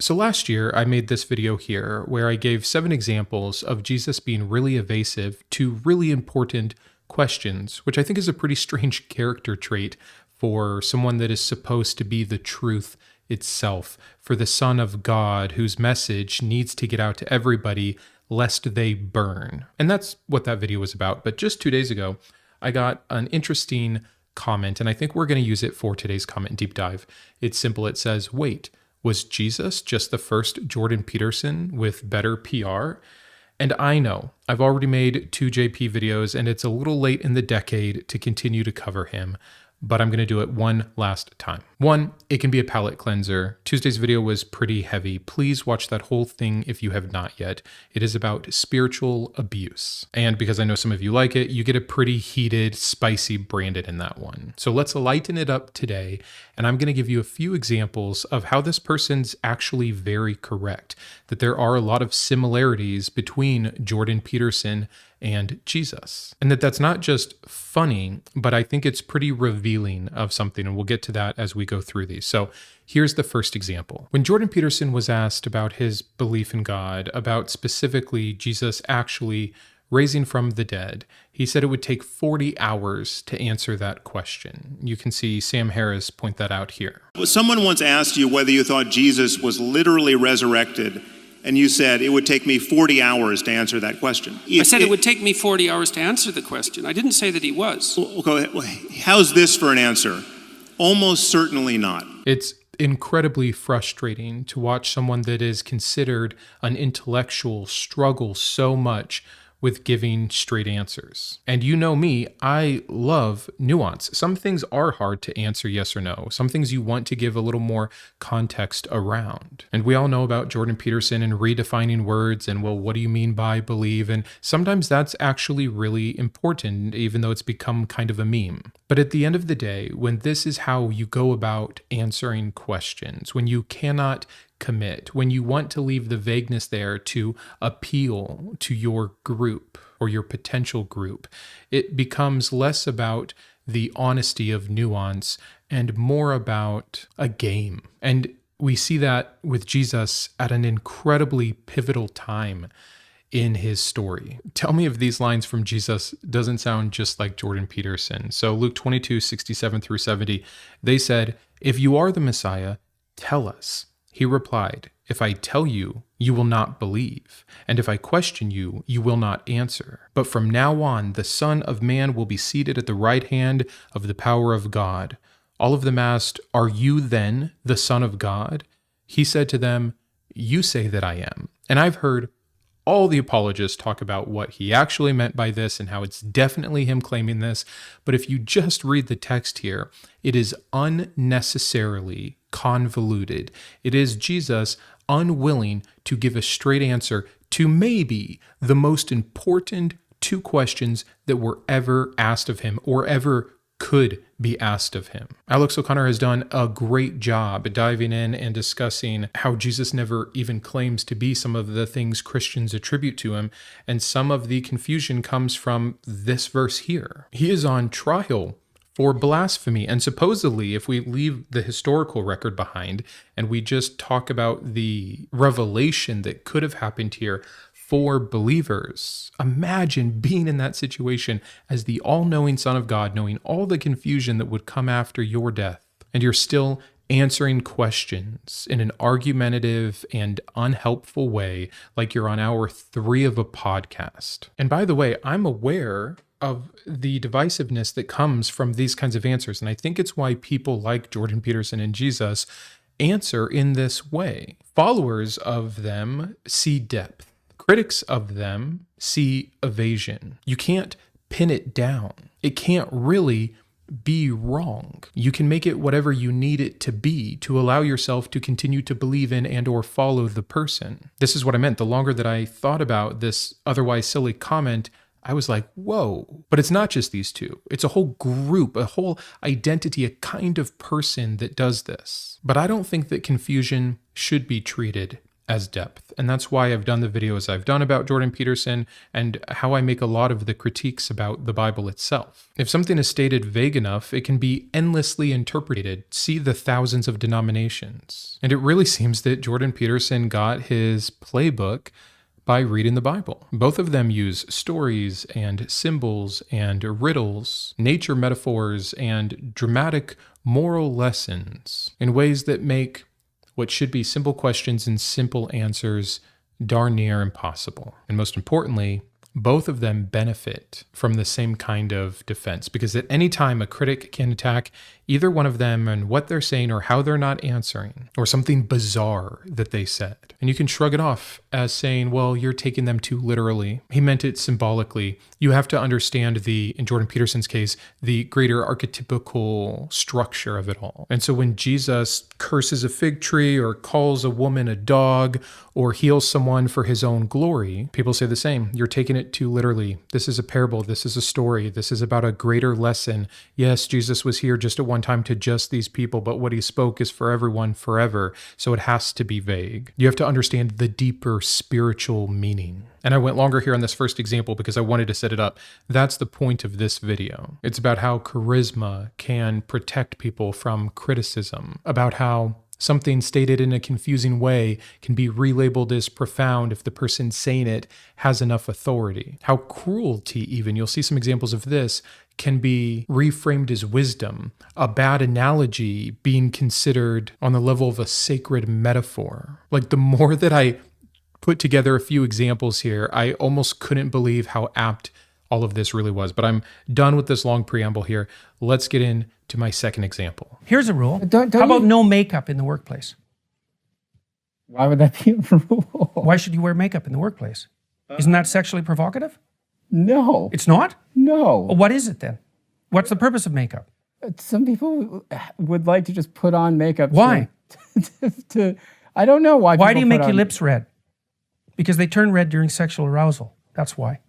So last year, I made this video here where I gave 7 examples of Jesus being really evasive to really important questions, which I think is a pretty strange character trait for someone that is supposed to be the truth itself, for the Son of God whose message needs to get out to everybody lest they burn. And that's what that video was about. But just 2 days ago, I got an interesting comment, and I think we're going to use it for today's comment deep dive. It's simple. It says, wait, was Jesus just the first Jordan Peterson with better PR? And I know I've already made 2 JP videos, and it's a little late in the decade to continue to cover him, but I'm going to do it one last time. 1, it can be a palate cleanser. Tuesday's video was pretty heavy. Please watch that whole thing if you have not yet. It is about spiritual abuse. And because I know some of you like it, you get a pretty heated, spicy Brandon in that one. So let's lighten it up today, and I'm going to give you a few examples of how this person's actually very correct, that there are a lot of similarities between Jordan Peterson and Jesus. And that's not just funny, but I think it's pretty revealing of something, and we'll get to that as we go through these. So here's the first example. When Jordan Peterson was asked about his belief in God, about specifically Jesus actually raising from the dead, he said it would take 40 hours to answer that question. You can see Sam Harris point that out here. Someone once asked you whether you thought Jesus was literally resurrected, and you said, it would take me 40 hours to answer that question. I said it would take me 40 hours to answer the question. I didn't say that he was. How's this for an answer? Almost certainly not. It's incredibly frustrating to watch someone that is considered an intellectual struggle so much with giving straight answers. And you know me, I love nuance. Some things are hard to answer yes or no. Some things you want to give a little more context around. And we all know about Jordan Peterson and redefining words and, well, what do you mean by believe? And sometimes that's actually really important, even though it's become kind of a meme. But at the end of the day, when this is how you go about answering questions, when you cannot commit, when you want to leave the vagueness there to appeal to your group or your potential group, it becomes less about the honesty of nuance and more about a game. And we see that with Jesus at an incredibly pivotal time in his story. Tell me if these lines from Jesus doesn't sound just like Jordan Peterson. So Luke 22:67-70, they said, "If you are the Messiah, tell us." He replied, "If I tell you, you will not believe, and if I question you, you will not answer. But from now on, the Son of Man will be seated at the right hand of the power of God." All of them asked, "Are you then the Son of God?" He said to them, "You say that I am." And I've heard all the apologists talk about what he actually meant by this and how it's definitely him claiming this. But if you just read the text here, it is unnecessarily convoluted. It is Jesus unwilling to give a straight answer to maybe the most important 2 questions that were ever asked of him or ever could be asked of him. Alex O'Connor has done a great job diving in and discussing how Jesus never even claims to be some of the things Christians attribute to him, and some of the confusion comes from this verse here. He is on trial for blasphemy, and supposedly, if we leave the historical record behind and we just talk about the revelation that could have happened here for believers, imagine being in that situation as the all-knowing Son of God, knowing all the confusion that would come after your death, and you're still answering questions in an argumentative and unhelpful way, like you're on hour 3 of a podcast. And by the way, I'm aware of the divisiveness that comes from these kinds of answers, and I think it's why people like Jordan Peterson and Jesus answer in this way. Followers of them see depth. Critics of them see evasion. You can't pin it down. It can't really be wrong. You can make it whatever you need it to be to allow yourself to continue to believe in and or follow the person. This is what I meant. The longer that I thought about this otherwise silly comment, I was like, whoa. But it's not just these 2. It's a whole group, a whole identity, a kind of person that does this. But I don't think that confusion should be treated as depth. And that's why I've done the videos I've done about Jordan Peterson and how I make a lot of the critiques about the Bible itself. If something is stated vague enough, it can be endlessly interpreted. See the thousands of denominations. And it really seems that Jordan Peterson got his playbook by reading the Bible. Both of them use stories and symbols and riddles, nature metaphors, and dramatic moral lessons in ways that make what should be simple questions and simple answers darn near impossible. And most importantly, both of them benefit from the same kind of defense, because at any time a critic can attack either one of them and what they're saying or how they're not answering, or something bizarre that they said. And you can shrug it off as saying, well, you're taking them too literally. He meant it symbolically. You have to understand in Jordan Peterson's case, the greater archetypical structure of it all. And so when Jesus curses a fig tree or calls a woman a dog or heals someone for his own glory, people say the same. You're taking it too literally. This is a parable. This is a story. This is about a greater lesson. Yes, Jesus was here just at one time to just these people, but what he spoke is for everyone forever. So it has to be vague. You have to understand the deeper spiritual meaning. And I went longer here on this first example because I wanted to set it up. That's the point of this video. It's about how charisma can protect people from criticism, about how something stated in a confusing way can be relabeled as profound if the person saying it has enough authority. How cruelty, even, you'll see some examples of this, can be reframed as wisdom. A bad analogy being considered on the level of a sacred metaphor. Like, the more that I put together a few examples here, I almost couldn't believe how apt all of this really was. But I'm done with this long preamble here. Let's get into my second example. Here's a rule. How about no makeup in the workplace? Why would that be a rule? Why should you wear makeup in the workplace? Isn't that sexually provocative? No. It's not? No. Well, what is it then? What's the purpose of makeup? Some people would like to just put on makeup. Why? I don't know why. Why do you make your lips red? Because they turn red during sexual arousal. That's why.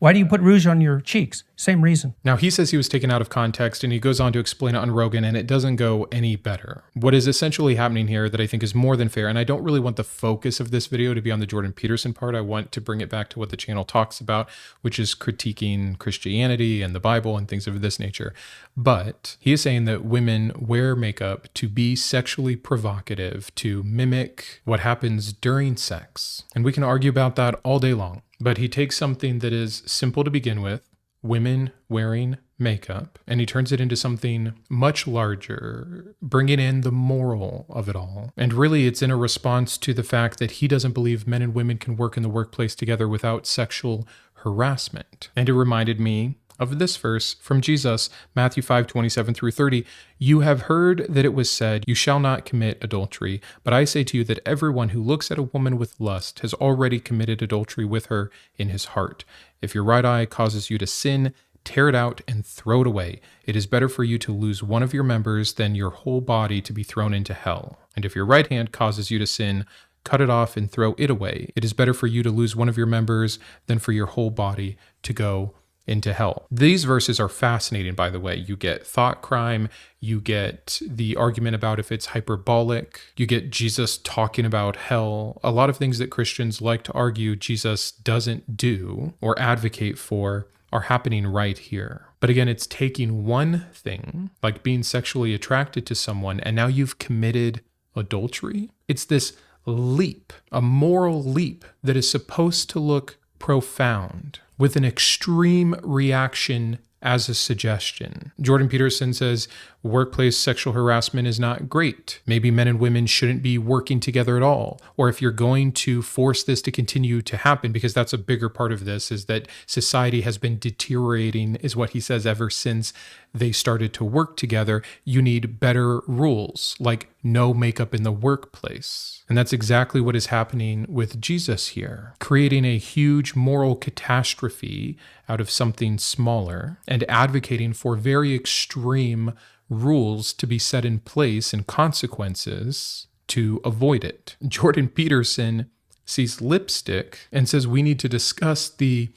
Why do you put rouge on your cheeks? Same reason. Now, he says he was taken out of context, and he goes on to explain it on Rogan, and it doesn't go any better. What is essentially happening here that I think is more than fair, and I don't really want the focus of this video to be on the Jordan Peterson part. I want to bring it back to what the channel talks about, which is critiquing Christianity and the Bible and things of this nature. But he is saying that women wear makeup to be sexually provocative, to mimic what happens during sex. And we can argue about that all day long. But he takes something that is simple to begin with, women wearing makeup, and he turns it into something much larger, bringing in the moral of it all. And really, it's in a response to the fact that he doesn't believe men and women can work in the workplace together without sexual harassment. And it reminded me of this verse from Jesus, Matthew 5:27-30. You have heard that it was said, you shall not commit adultery. But I say to you that everyone who looks at a woman with lust has already committed adultery with her in his heart. If your right eye causes you to sin, tear it out and throw it away. It is better for you to lose one of your members than your whole body to be thrown into hell. And if your right hand causes you to sin, cut it off and throw it away. It is better for you to lose one of your members than for your whole body to go into hell. These verses are fascinating, by the way. You get thought crime, you get the argument about if it's hyperbolic, you get Jesus talking about hell. A lot of things that Christians like to argue Jesus doesn't do or advocate for are happening right here. But again, it's taking one thing, like being sexually attracted to someone, and now you've committed adultery. It's this leap, a moral leap that is supposed to look profound, with an extreme reaction as a suggestion. Jordan Peterson says workplace sexual harassment is not great. Maybe men and women shouldn't be working together at all. Or if you're going to force this to continue to happen, because that's a bigger part of this, is that society has been deteriorating, is what he says, ever since they started to work together. You need better rules, like no makeup in the workplace. And that's exactly what is happening with Jesus here, creating a huge moral catastrophe out of something smaller and advocating for very extreme rules to be set in place and consequences to avoid it. Jordan Peterson sees lipstick and says we need to discuss the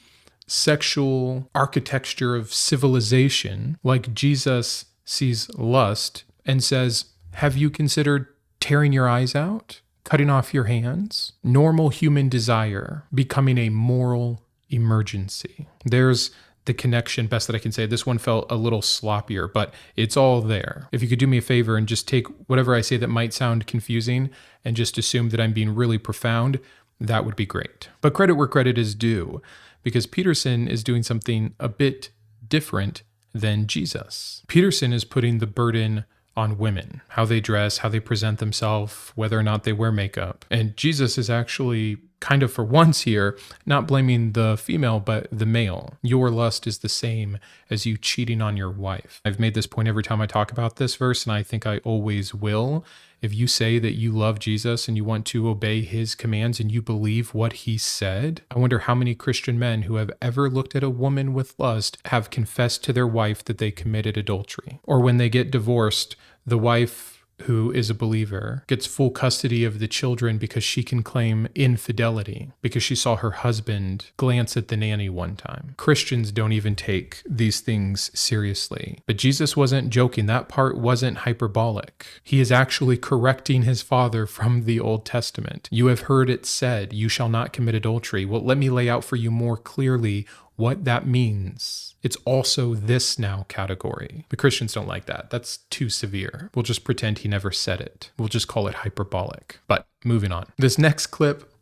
sexual architecture of civilization, like Jesus sees lust and says, have you considered tearing your eyes out? cutting off your hands, normal human desire becoming a moral emergency. There's the connection, best that I can say. This one felt a little sloppier, but it's all there. If you could do me a favor and just take whatever I say that might sound confusing and just assume that I'm being really profound, that would be great. But credit where credit is due, because Peterson is doing something a bit different than Jesus. Peterson is putting the burden on women, how they dress, how they present themselves, whether or not they wear makeup. And Jesus is actually kind of for once here, not blaming the female, but the male. Your lust is the same as you cheating on your wife. I've made this point every time I talk about this verse, and I think I always will. If you say that you love Jesus and you want to obey his commands and you believe what he said, I wonder how many Christian men who have ever looked at a woman with lust have confessed to their wife that they committed adultery. Or when they get divorced, the wife who is a believer gets full custody of the children because she can claim infidelity because she saw her husband glance at the nanny one time. Christians don't even take these things seriously. But Jesus wasn't joking. That part wasn't hyperbolic. He is actually correcting his father from the Old Testament. You have heard it said, you shall not commit adultery. Well, let me lay out for you more clearly what that means. It's also this now category. The Christians don't like that. That's too severe. We'll just pretend he never said it. We'll just call it hyperbolic. But moving on. This next clip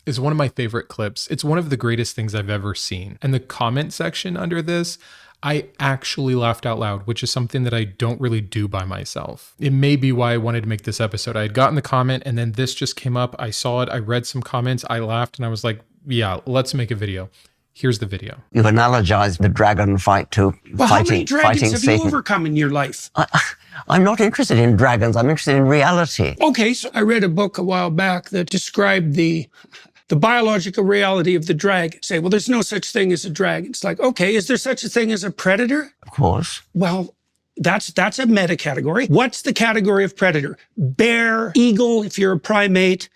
is one of my favorite clips. It's one of the greatest things I've ever seen. And the comment section under this, I actually laughed out loud, which is something that I don't really do by myself. It may be why I wanted to make this episode. I had gotten the comment and then this just came up. I saw it. I read some comments. I laughed and I was like, yeah, let's make a video. Here's the video. You've analogized the dragon fight to Well, how many fighting dragons have Satan. you overcome in your life? I'm not interested in dragons. I'm interested in reality. Okay, so I read a book a while back that described the biological reality of the dragon. Say, well, there's no such thing as a dragon. It's like, okay, is there such a thing as a predator? Of course. Well, that's a meta category. What's the category of predator? Bear, eagle, if you're a primate.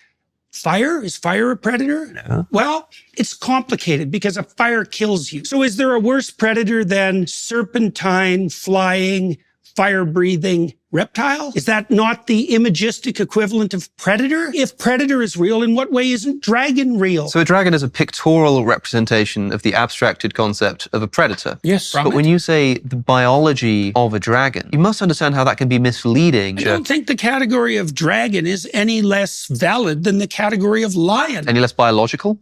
Fire? Is fire a predator? No. Well, it's complicated because a fire kills you. So is there a worse predator than serpentine, flying, fire-breathing reptile? Is that not the imagistic equivalent of predator? If predator is real, in what way isn't dragon real? So a dragon is a pictorial representation of the abstracted concept of a predator. Yes. But when you say the biology of a dragon, you must understand how that can be misleading. I don't think the category of dragon is any less valid than the category of lion. Any less biological?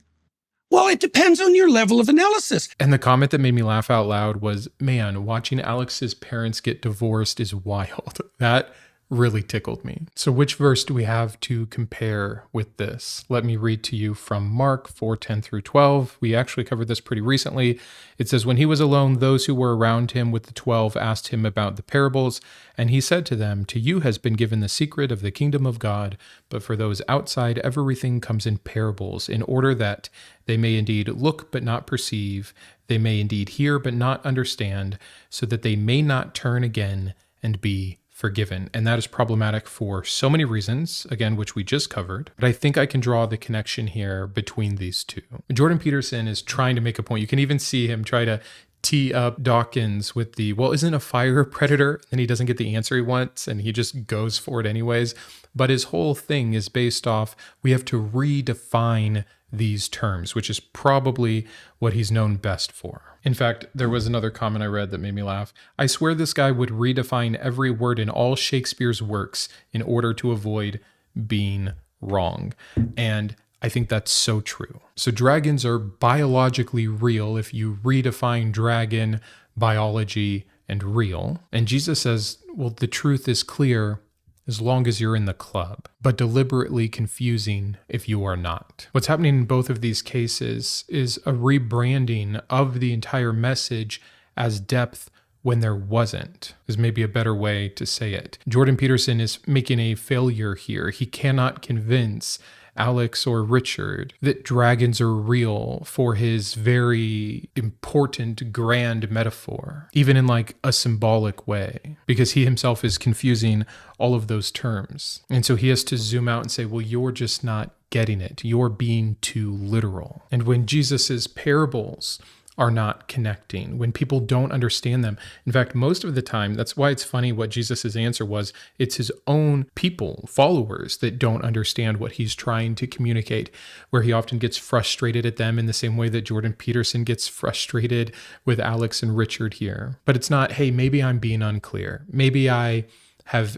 Well, it depends on your level of analysis. And the comment that made me laugh out loud was, man, watching Alex's parents get divorced is wild. That really tickled me. So which verse do we have to compare with this? Let me read to you from Mark 4:10 through 12. We actually covered this pretty recently. It says, when he was alone, those who were around him with the 12 asked him about the parables, and he said to them, to you has been given the secret of the kingdom of God, but for those outside, everything comes in parables, in order that they may indeed look but not perceive, they may indeed hear but not understand, so that they may not turn again and be forgiven. And that is problematic for so many reasons, again, which we just covered. But I think I can draw the connection here between these two. Jordan Peterson is trying to make a point. You can even see him try to tee up Dawkins with the, well, isn't a fire a predator? And he doesn't get the answer he wants, and he just goes for it anyways. But his whole thing is based off, we have to redefine these terms, which is probably what he's known best for. In fact, there was another comment I read that made me laugh. I swear this guy would redefine every word in all Shakespeare's works in order to avoid being wrong. And I think that's so true. So dragons are biologically real if you redefine dragon, biology, and real. And Jesus says, well, the truth is clear as long as you're in the club, but deliberately confusing if you are not. What's happening in both of these cases is a rebranding of the entire message as depth when there wasn't, is maybe a better way to say it. Jordan Peterson is making a failure here. He cannot convince Alex or Richard that dragons are real for his very important grand metaphor, even in like a symbolic way, because he himself is confusing all of those terms. And so he has to zoom out and say, well, you're just not getting it. You're being too literal. And when Jesus's parables are not connecting, when people don't understand them. In fact, most of the time, that's why it's funny what Jesus' answer was. It's his own people, followers, that don't understand what he's trying to communicate, where he often gets frustrated at them in the same way that Jordan Peterson gets frustrated with Alex and Richard here. But it's not, hey, maybe I'm being unclear. Maybe I have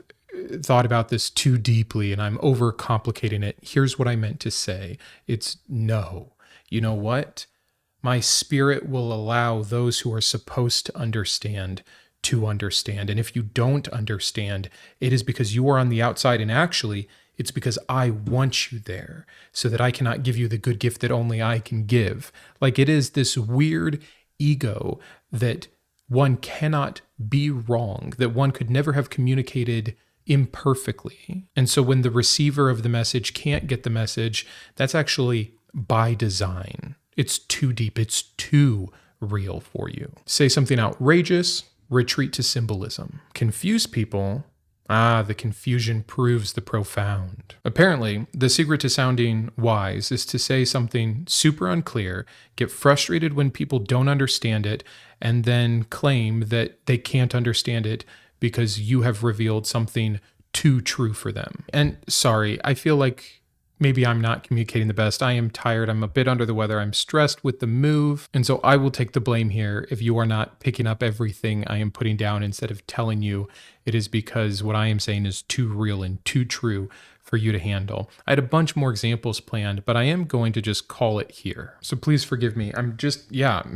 thought about this too deeply and I'm overcomplicating it. Here's what I meant to say. It's no. You know what? My spirit will allow those who are supposed to understand to understand. And if you don't understand, it is because you are on the outside. And actually, it's because I want you there so that I cannot give you the good gift that only I can give. Like, it is this weird ego that one cannot be wrong, that one could never have communicated imperfectly. And so when the receiver of the message can't get the message, that's actually by design. It's too deep. It's too real for you. Say something outrageous, retreat to symbolism. Confuse people. The confusion proves the profound. Apparently, the secret to sounding wise is to say something super unclear, get frustrated when people don't understand it, and then claim that they can't understand it because you have revealed something too true for them. And sorry, I feel like maybe I'm not communicating the best. I am tired. I'm a bit under the weather. I'm stressed with the move. And so I will take the blame here if you are not picking up everything I am putting down instead of telling you. It is because what I am saying is too real and too true for you to handle. I had a bunch more examples planned, but I am going to just call it here. So please forgive me. I'm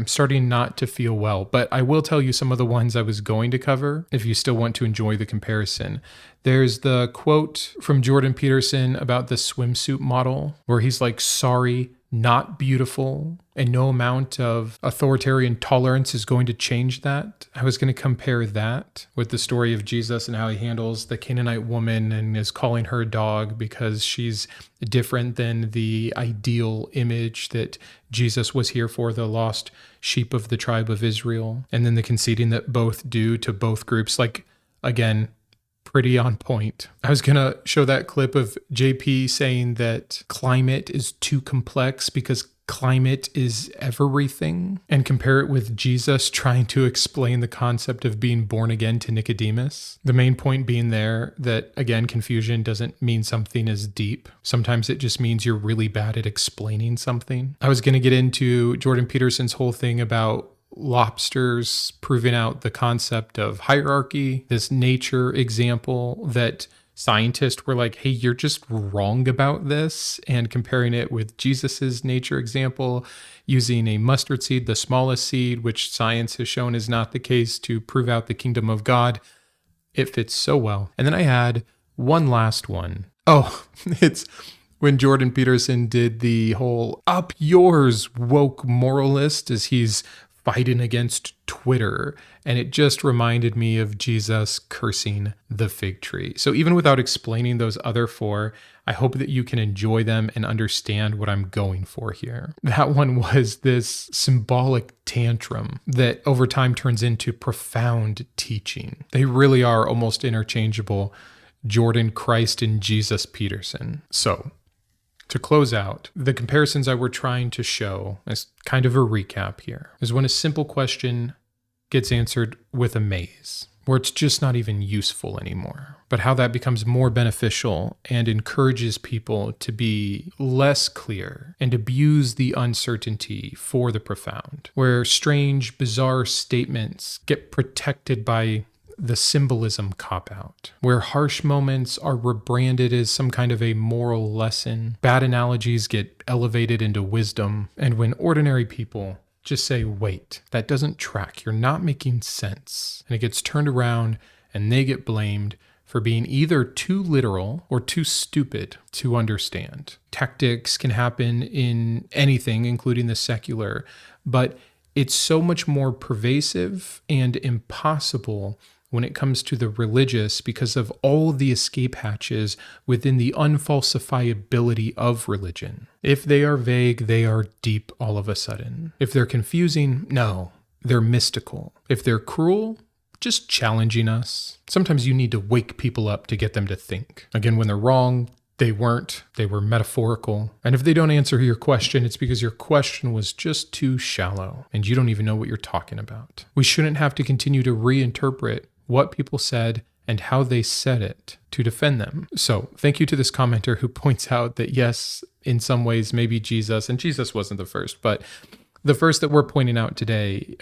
starting not to feel well, but I will tell you some of the ones I was going to cover if you still want to enjoy the comparison. There's the quote from Jordan Peterson about the swimsuit model where he's like, sorry, not beautiful, and no amount of authoritarian tolerance is going to change that. I was going to compare that with the story of Jesus and how he handles the Canaanite woman and is calling her a dog because she's different than the ideal image that Jesus was here for, the lost sheep of the tribe of Israel. And then the conceding that both do to both groups, like, again, pretty on point. I was going to show that clip of JP saying that climate is too complex because climate is everything, and compare it with Jesus trying to explain the concept of being born again to Nicodemus. The main point being there that, again, confusion doesn't mean something is deep. Sometimes it just means you're really bad at explaining something. I was going to get into Jordan Peterson's whole thing about lobsters proving out the concept of hierarchy, this nature example that scientists were like, hey, you're just wrong about this, and comparing it with Jesus's nature example using a mustard seed, the smallest seed, which science has shown is not the case to prove out the kingdom of God. It fits so well. And then I had one last one. Oh, it's when Jordan Peterson did the whole up yours woke moralist as he's fighting against Twitter. And it just reminded me of Jesus cursing the fig tree. So even without explaining those other four, I hope that you can enjoy them and understand what I'm going for here. That one was this symbolic tantrum that over time turns into profound teaching. They really are almost interchangeable, Jordan Christ and Jesus Peterson. So to close out, the comparisons I were trying to show as kind of a recap here is when a simple question gets answered with a maze, where it's just not even useful anymore, but how that becomes more beneficial and encourages people to be less clear and abuse the uncertainty for the profound, where strange, bizarre statements get protected by the symbolism cop-out, where harsh moments are rebranded as some kind of a moral lesson, bad analogies get elevated into wisdom, and when ordinary people just say, wait, that doesn't track, you're not making sense, and it gets turned around and they get blamed for being either too literal or too stupid to understand. Tactics can happen in anything, including the secular, but it's so much more pervasive and impossible when it comes to the religious because of all of the escape hatches within the unfalsifiability of religion. If they are vague, they are deep all of a sudden. If they're confusing, no, they're mystical. If they're cruel, just challenging us. Sometimes you need to wake people up to get them to think. Again, when they're wrong, They weren't. They were metaphorical. And if they don't answer your question, it's because your question was just too shallow and you don't even know what you're talking about. We shouldn't have to continue to reinterpret what people said and how they said it to defend them. So thank you to this commenter who points out that yes, in some ways, maybe Jesus, and Jesus wasn't the first, but the first that we're pointing out today,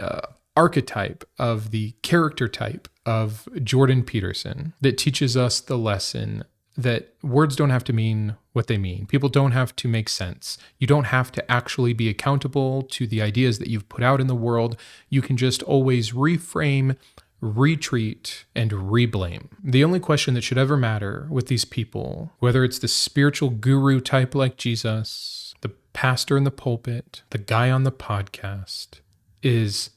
archetype of the character type of Jordan Peterson that teaches us the lesson that words don't have to mean what they mean. People don't have to make sense. You don't have to actually be accountable to the ideas that you've put out in the world. You can just always reframe, retreat, and reblame. The only question that should ever matter with these people, whether it's the spiritual guru type like Jesus, the pastor in the pulpit, the guy on the podcast, is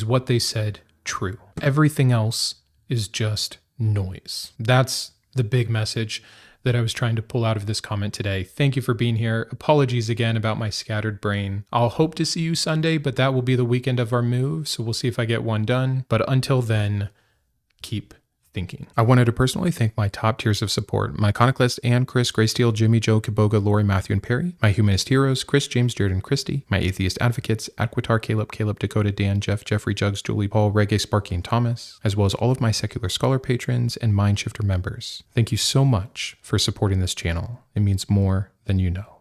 what they said true? Everything else is just noise. That's the big message that I was trying to pull out of this comment today. Thank you for being here. Apologies again about my scattered brain. I'll hope to see you Sunday, but that will be the weekend of our move, so we'll see if I get one done. But until then, keep thinking. I wanted to personally thank my top tiers of support: my Iconoclast, Ann, Chris, Greysteel, Jimmy, Joe, Kitboga, Lori, Matthew, and Perry; my Humanist heroes, Chris, James, Jarrod, and Kristi; my Atheist advocates, Aquitar, Caleb, Dakota, Dan, Jeff, Jeffrey, Jugs, Julie, Paul, Reggae, Sparky, and Thomas; as well as all of my secular scholar patrons and Mindshifter members. Thank you so much for supporting this channel. It means more than you know.